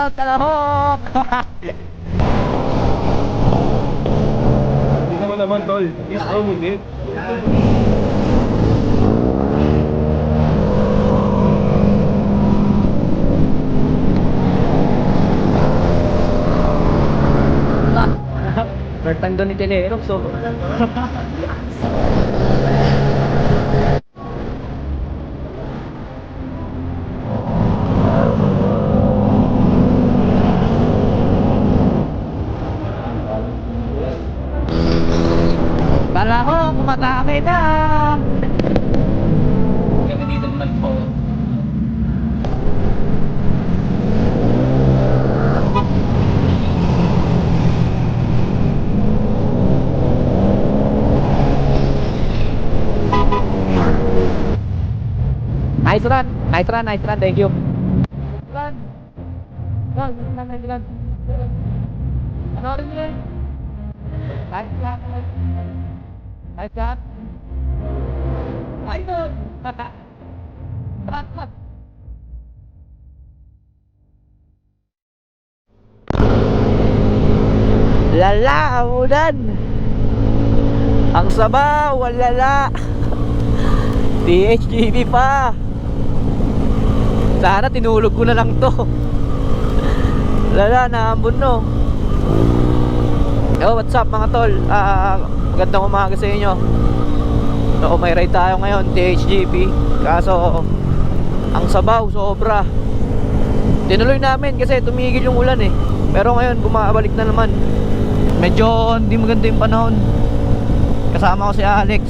Shoutout Kalahok! Hindi naman tol. Is all mo din. Bertang doon ni Telero, so kala ko kumatake na. Kaya dito naman po. Nice run, nice run, nice run, thank you. Run. Run, nice run. Ano rin yun? Nice run. Nice run. Nice run. Lala, ulan. Ang sabaw, lala. THGV pa. Sana tinulog ko na lang to. Lala, naambon no. Yo, what's up mga tol? Magandang umaga sa inyo. So, may ride tayo ngayon, THGV. Kaso ang sabaw, sobra. Tinuloy namin kasi tumigil yung ulan eh. Pero ngayon, bumabalik na naman. Medyo hindi maganda yung panahon. Kasama ko si Alex,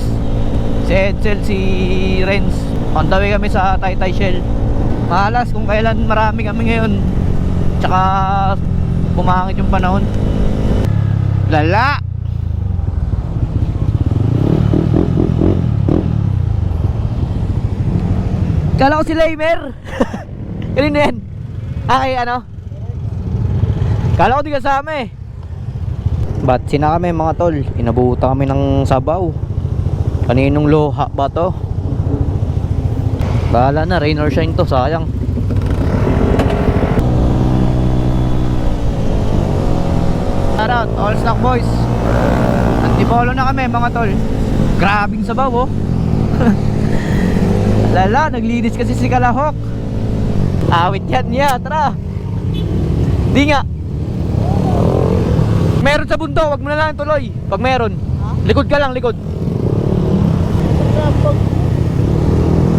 si Edsel, si Renz. On the way kami sa Taytay Shell. Malas kung kailan marami kami ngayon. Tsaka pumangit yung panahon. Lala. Kala ko si Leimer. Kanina yan. Ay ano? Kala ko di kasama eh. Ba't sina kami mga tol? Inabuta kami ng sabaw. Kaninong loha ba to? Bahala na, rain or shine to, sayang. Shoutout, all stock boys. Antipolo na kami mga tol. Grabing sabaw oh. Lala, naglinis kasi si Kalahok. Awit yan niya, tara. Di nga. Meron sa bundok, wag mo na lang tuloy. Pag meron, likod ka lang, likod.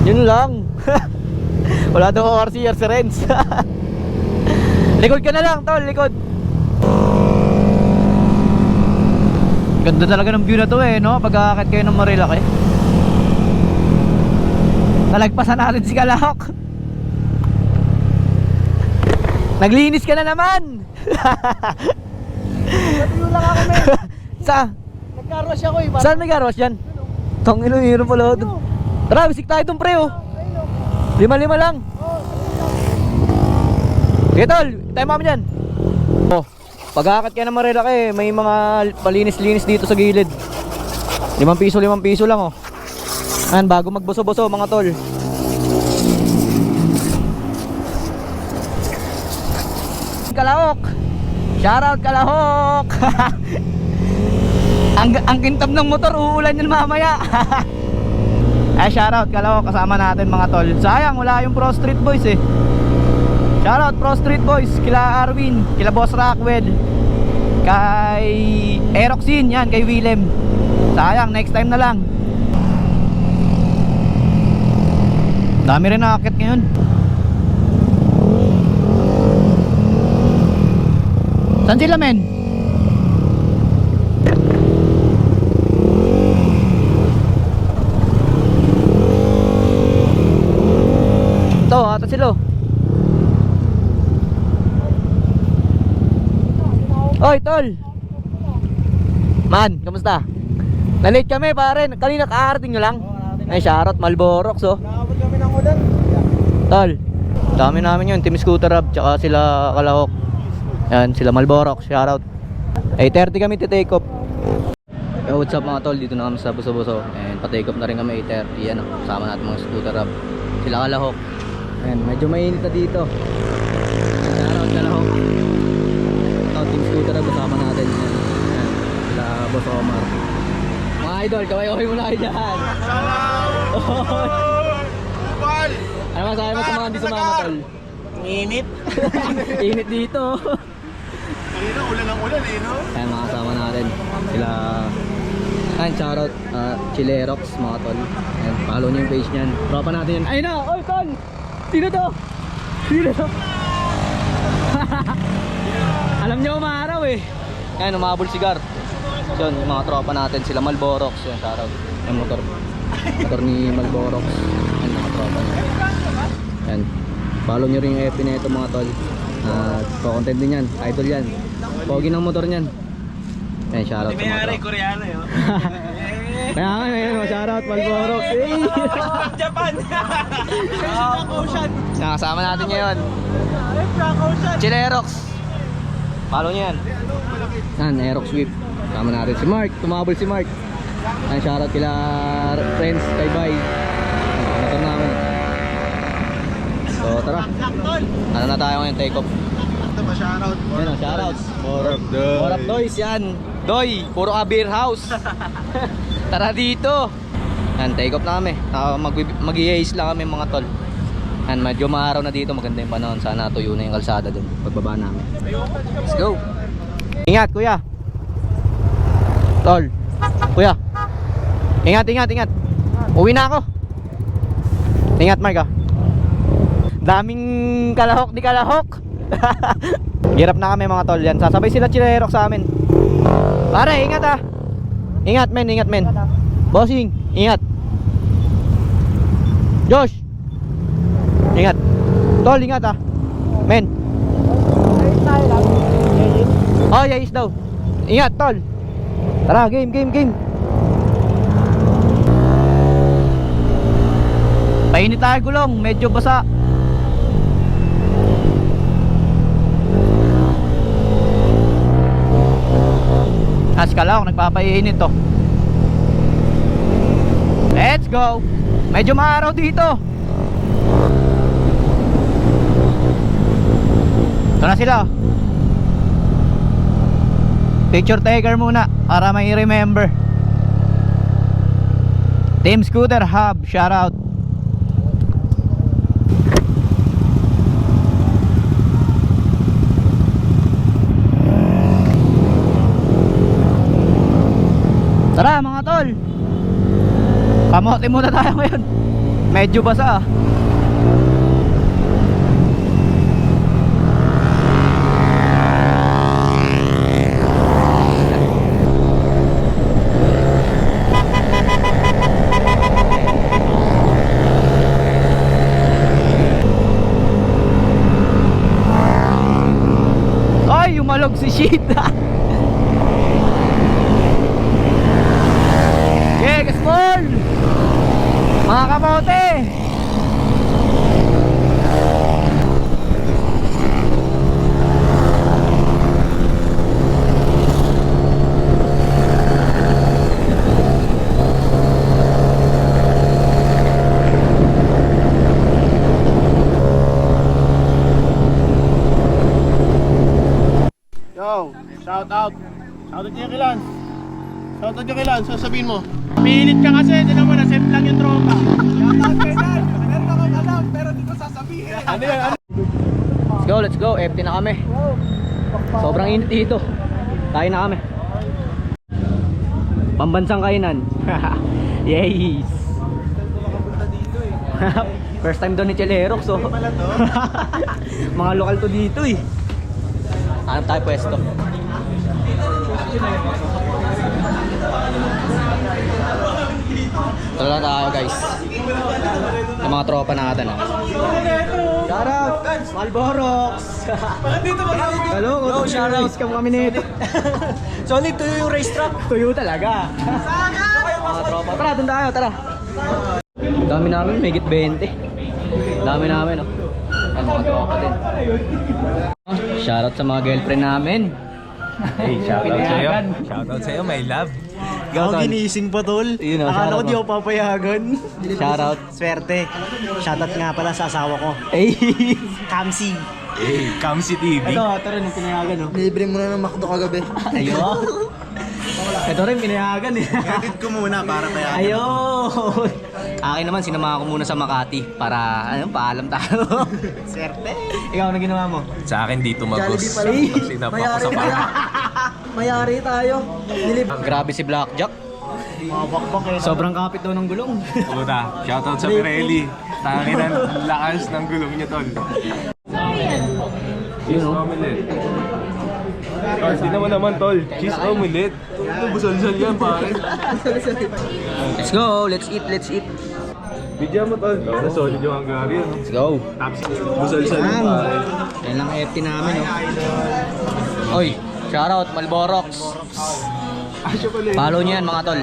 Yun lang. Wala daw ORCR si Renz. Likod ka na lang tol, likod. Ganda talaga ng view na to eh, no? Pag-aakit kayo ng Marilaki. Nalagpasan natin si Kalahok. Naglinis ka na naman. Natuyo lang ako men. Sa? Nag-carwash ako eh. Saan may carwash yan? Tangino, hiro pala ito. Tara, bisik tayo itong pre oh. 5-5 lang. Sige tol, tayo mami dyan. Oh, pag-aakit ka ng Marilaki, may mga palinis-linis dito sa gilid. 5 piso lang oh. Ayan, bago magboso-boso mga tol. Kalahok. Shoutout Kalahok. Ang kintab ng motor, uulan yan mamaya. Shoutout Kalahok, kasama natin mga tol. Sayang, wala yung Pro Street Boys eh. Shoutout Pro Street Boys, kila Arwin, kila Boss Rockwell, kay Aeroxin, yan, kay Willem. Sayang, next time na lang. Dami rin nakakit ngayon. Saan sila men? Ito, ata sila. Oy, tol. Man, kamusta? Na-late kami pare, kanina kaarating nyo lang. Ay, shoutout Malborox oh. Nakabot kami ng ulan. Tol, dami namin yun, Team Scooter Hub, tsaka sila Kalahok. Yan, sila Malborox, shoutout. 8:30 kami take off. Yo, what's up mga tol, dito na kami sa Buso-Buso. And pa-take off na rin kami 8:30, yan oh. Kasama natin mga Scooter Hub, sila Kalahok. Ayan, medyo mainit na dito. Shoutout Kalahok. idol, kaway-kaway muna kayo dyan. Ano masabi mo sa mga hindi sumama, tol? Init. Init dito. Kanina, ulan ang ulan eh, no? Ayan, mga kasama natin. Sila... Ayan, shoutout. Chilerox, mga tol. Ayan, follow nyo yung page nyan. Tropa natin yan. Ayun na! Oy, tol! Sino to? Sino to? Alam nyo, umaraw eh. Ayan, umabol sigar. So, yun, yung mga tropa natin. Sila Malborox. Yan, shoutout. Yung motor. Motor ni Malborox. Ayan, mga tropa nyo. Ayan. Follow nyo rin yung FB na ito, mga tol. Content din yan. Idol yan. Pogi ng motor niyan. Ayan, shoutout sa mga tropa. Koreano yun. Kaya nga, may shoutout Malborox. Hey! Japan! Frank Ocean! Nakasama natin ngayon. Frank Ocean! Chilerox. Follow niyo yan. Yan, Aerox Whip. Kasama natin si Mark. Tumabol si Mark. Yan, shoutout kila friends kay Bay. Motor namin. So tara. Ano na tayo ngayon, take off. Ito ba shoutout? Yan ang shoutout. More up Doys yan. Doy, puro ka beer house. Tara dito. Yan, take off na kami. Mag-i-ace lang kami mga tol. Yan, medyo maaraw na dito. Maganda yung panahon. Sana tuyo na yung kalsada dun. Pagbaba namin. Let's go. Ingat kuya. Tol. Kuya. Ingat, ingat, ingat. Uwi na ako. Ingat Mark ah. Daming kalahok di kalahok. Hirap na kami mga tol yan. Sasabay sila Chilerox sa amin. Pare, ingat ah. Ingat men, ingat men. Bossing, ingat. Josh. Ingat. Tol, ingat ah. Men. Oh, yayis daw. Ingat tol. Tara, game, game, game. Painit tayo gulong, medyo basa. Kalawak, nagpapainit to. Let's go. Medyo maaraw dito. Ito na sila. Picture taker muna para may remember. Team Scooter Hub, shout out. Tara mga tol. Kamote muna tayo ngayon. Medyo basa ah. Ay, yumalog si Sheeta. Small mga kamote. Yo, shout out. Shout out niya kay Lance. Shout out niya kay Lance, sasabihin mo. Minit ka kasi, tinan mo na safe lang yung tropa. Shout out kay Lance. Meron akong alam, pero di ko sasabihin. Ano yan? Let's go, let's go. Empty na kami. Sobrang init dito. Kain na kami. Pambansang kainan. Yes. First time doon ni Chilerox oh. Mga lokal to dito eh. Hanap tayo pwesto. Ito lang tayo guys. Ang mga tropa natin ah. Shoutout! Malborox! Hello, no, shoutout! Kami kami nito. Solid to yung racetrack. Tuyo talaga. Mga tropa. Tara, dun tayo, tara. Dami namin, may higit 20. Dami namin oh. Ang mga tropa din. Shoutout sa mga girlfriend namin. Hey, shoutout sa'yo. Shoutout sa'yo, my love. Ako ginising pa tol. Yun, oh, Akala ko shoutout di mo. ako papayagan. Shoutout. Swerte. Shoutout nga pala sa asawa ko. Hey! Kamsi. Hey, Kamsi TV. Ito rin yung pinayagan oh. Nilibre mo na ng McDo kagabi. Ayun. Ito rin, pinayagan eh. Edit ko muna para payagan. Ayun! Akin naman, sinama ko muna sa Makati para, paalam tayo. Swerte. Ikaw, ano ginawa mo? Sa akin dito magos. Sinapa ko sa paa. Mayari tayo. Grabe si Blackjack. Mabakbak eh. Sobrang kapit daw ng gulong. Puta, shoutout sa Pirelli. Tangin ang lakas ng gulong niya, tol. Cheese omelette. Tol, di naman tol. Cheese omelette. Busal-sal yan, pare. Let's go, let's eat. Bigyan mo, tol. Solid yung Hungarian. Let's go. Busal-sal yan, pare. Yan lang FT namin, Oy, shoutout Malborox. Siya pala eh. Follow niyo yan mga tol.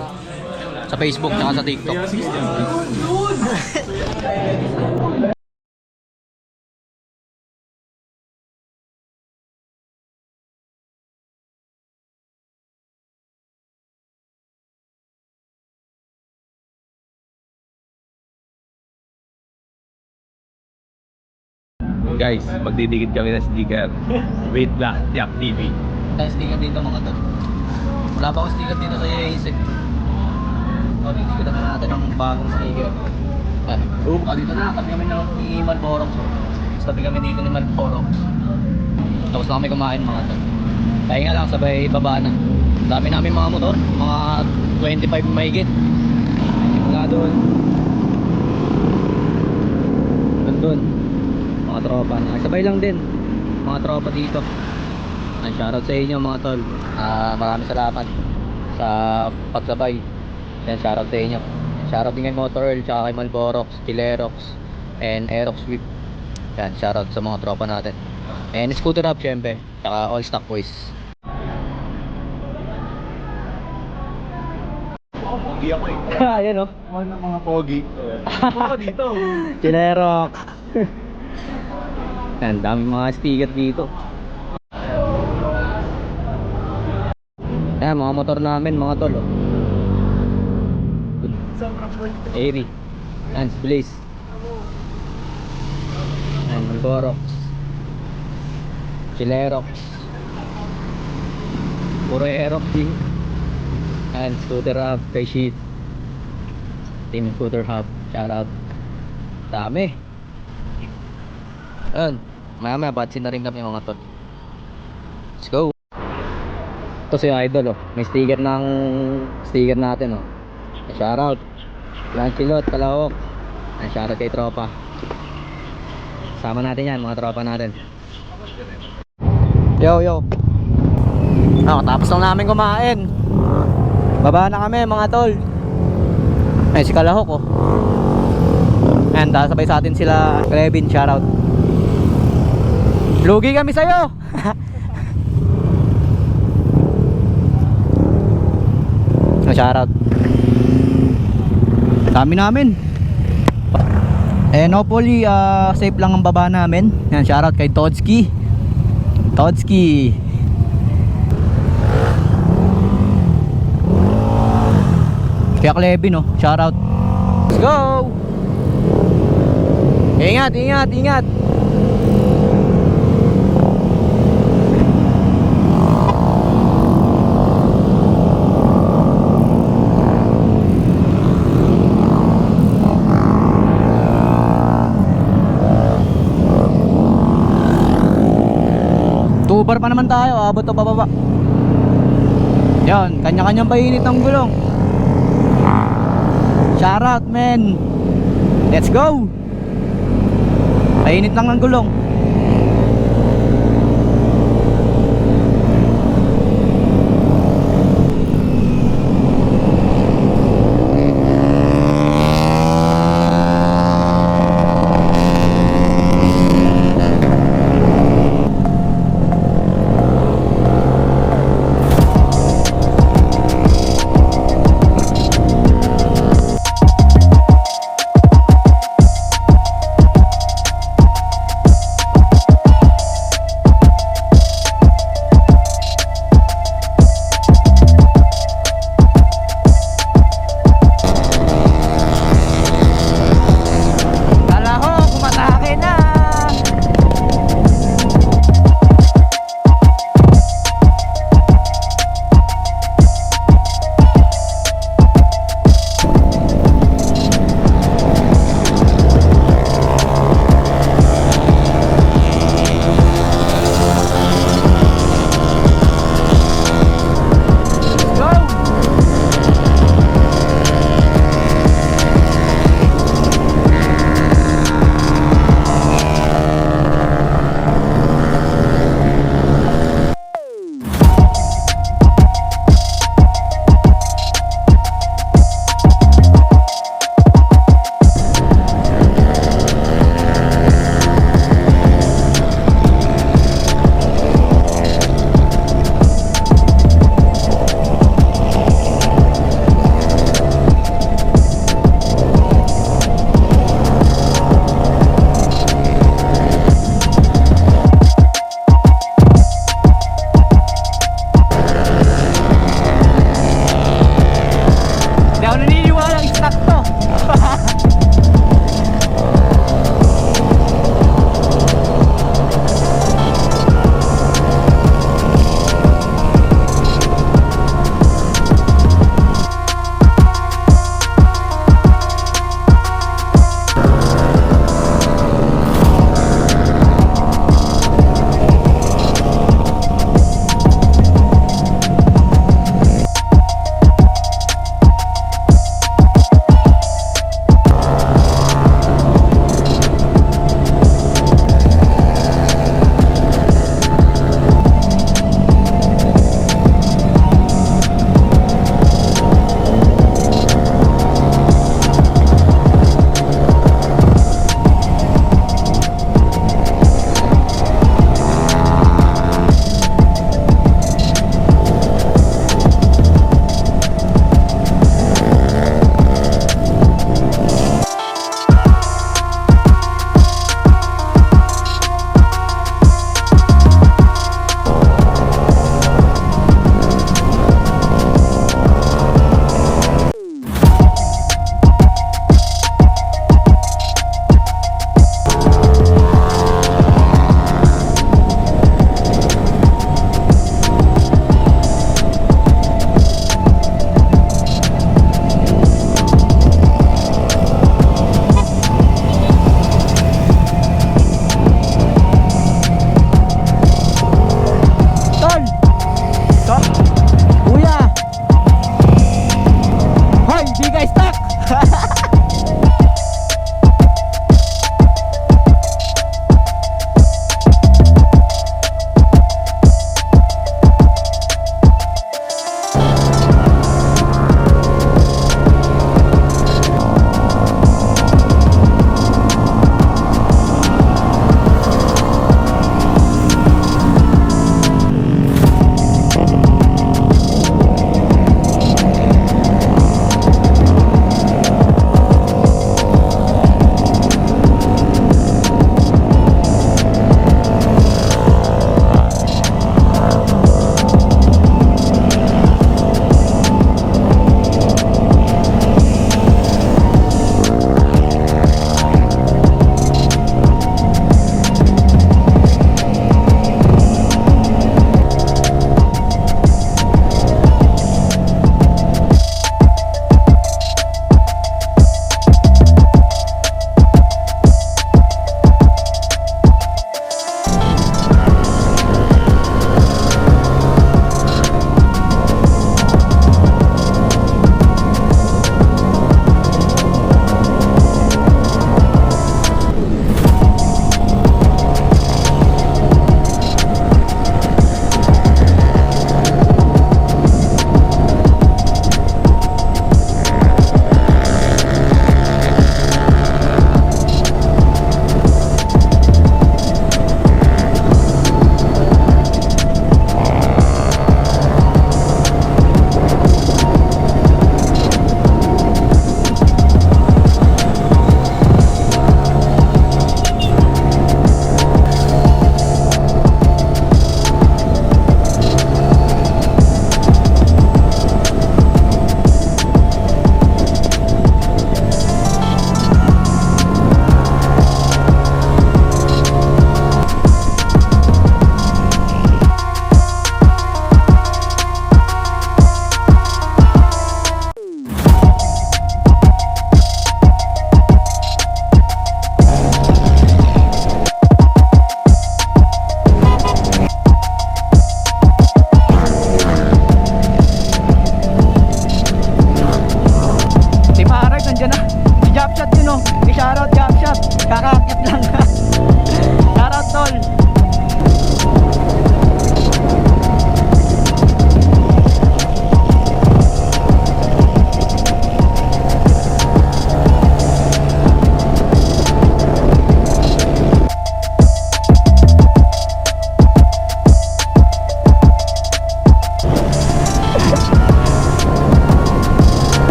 Sa Facebook at sa TikTok. Guys, magdidikit kami ng sticker. Wait lang, Yak TV. Tayo sticker dito mga tol. Wala pa akong sticker dito sa Yaisek. O, dito naman natin ang bagong sticker. Dito na, kami ni Malborox. Sabi kami dito ni Malborox. Tapos na kami kumain mga tol. Kaya nga lang, sabay baba na. Dami namin mga motor, mga 25 mahigit. Wala doon. Doon. Mga tropa na. Sabay lang din. Mga tropa dito. Shoutout sa inyo mga tol. Maraming salamat sa pagsabay. Yan, shoutout sa inyo. Shoutout din kay Motor Earl, tsaka kay Malborox, Kilerox, and Aerox Swift. Yan, shoutout sa mga tropa natin. And Scooter Hub syempre, tsaka All Stock Boys. Pogi ako eh. Ayan o. Mga pogi. Ako dito. Kilerox. Yan, dami mga sticker dito. Ayan, mga motor namin, mga tol. Sobrang pogi. Airy. Ayan, Blaze. Ayan, Malborox. Chilerox. Puro Aerox din. Ayan, Scooter Hub, kay Sheet. Team Scooter Hub, shoutout. Dami. Ayan, maya batsin na rin kami mga tol. Let's go. Ito si Idol may sticker natin Shoutout Lancelot, Kalahok. Shoutout kay tropa. Sama natin yan mga tropa natin. Yo tapos lang namin kumain. Baba na kami mga tol. Ay si Kalahok and sabay sa atin sila Kevin, shoutout. Lugi kami sa'yo. Shoutout. Dami namin. Hopefully safe lang ang baba namin. Yan, shoutout kay Todski. Kaya Klevin shoutout. Let's go. Ingat. Tubar pa naman tayo, abot o pababa. Yan, kanya-kanyang painit ng gulong. Shoutout men. Let's go. Painit lang ng gulong.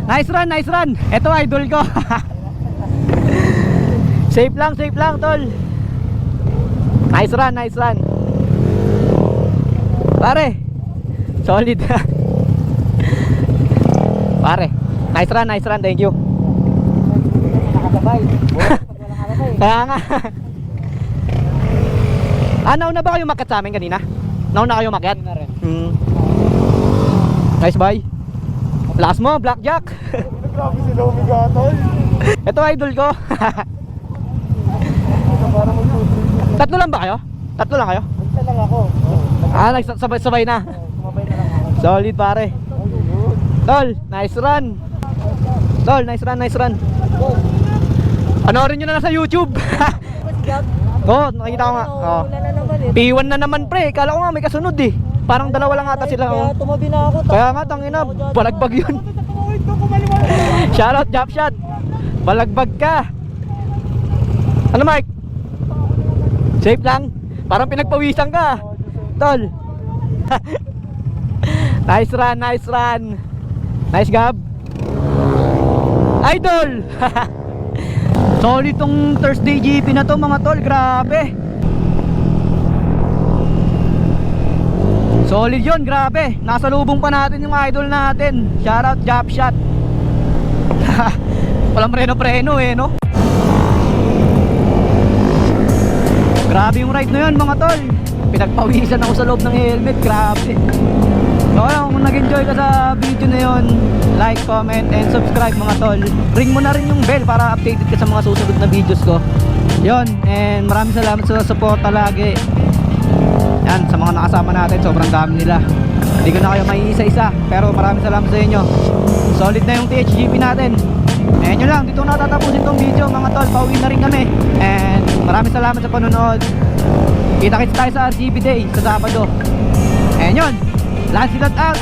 Nice run, nice run. Ito idol ko. Safe lang tol. Nice run, nice run. Pare, solid. Pare, nice run, thank you. Nakakabay. Kaya nga. Nauna ba kayo makat sa amin kanina? Nauna kayo makat? Nice boy. Last mo, blackjack. Grabe si Lomi Gatol. Ito idol ko. Tatlo lang ba kayo? Tatlo lang kayo? Isa lang ako. Nagsabay-sabay na. Sumabay na lang ako. Solid pare. Tol, nice run. Tol, nice run. Panoorin nyo na lang sa YouTube. Oo, nakikita ko nga. Oh. P1 na naman pre, kala ko nga may kasunod eh. Parang dalawa lang ata sila. Oh. Tumabi na ako. Kaya nga tangina, balagbag yun. Shoutout, jump shot. Balagbag ka. Ano Mike? Safe lang. Parang pinagpawisan ka. Tol. Nice run. Nice gab. Idol. Solid tong Thursday GP na to mga tol. Grabe. Solid yun, grabe. Nasa lubong pa natin yung idol natin. Shoutout, jump shot. Walang preno eh, no? Grabe yung ride na yun mga tol. Pinagpawisan ako sa loob ng helmet. Grabe. So kung nag-enjoy ka sa video na yun, like, comment, and subscribe mga tol. Ring mo na rin yung bell para updated ka sa mga susunod na videos ko. Yun, and maraming salamat sa support lagi. Yan, sa mga nakasama natin, sobrang dami nila. Hindi ko na kayo maiisa-isa, pero maraming salamat sa inyo. Solid na yung THGP natin. And yun lang, dito na tatapusin tong video mga tol. Pauwi na rin kami. And maraming salamat sa panonood. Kita-kits tayo sa RGB Day sa Sabado. And yun, Lancelot out.